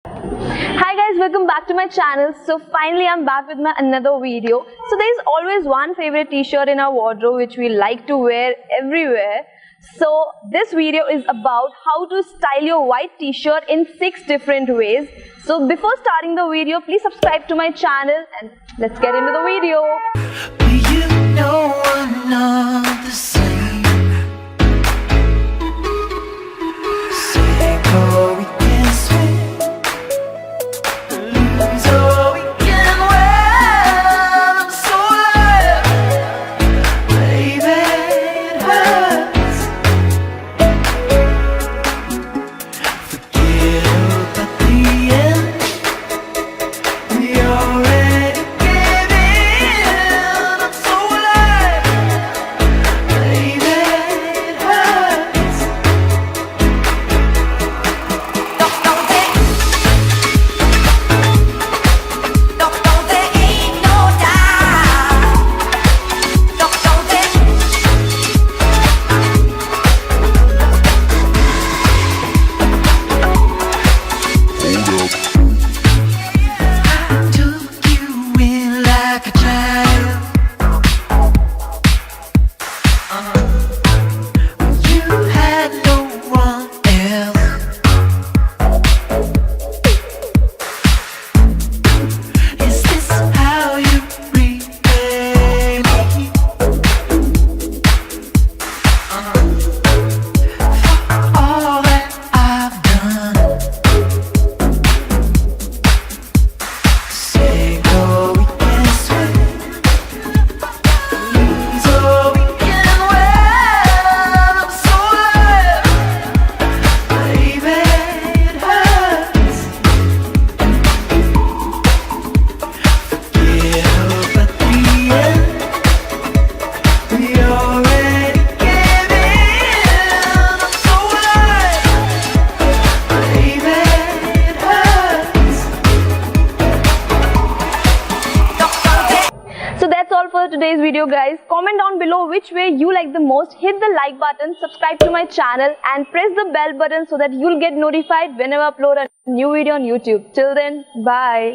Hi guys, welcome back to my channel. So finally I'm back with my another video. So there is always one favorite t-shirt in our wardrobe which we like to wear everywhere. So this video is about how to style your white t-shirt in 6 different ways. So before starting the video, please subscribe to my channel and let's get into the video. You know I'm not the same. Say go, we can swim. So we can win. I'm so alive. Baby, it hurts. Forget about the end. We already gave in. I'm so alive. Baby, it hurts. There ain't no doubt. I took you in like a child. You had no one else. Is this how you repay me? For all that I've done. Say go, we can swim. So we can win. I'm so alive. Baby, it hurts. Forget about the end. We already gave in. I'm so alive. Baby, it hurts. So that's all for today's video guys. Comment down below which way you like the most. Hit the like button, subscribe to my channel and press the bell button so that you'll get notified whenever I upload a new video on YouTube. Till then, bye.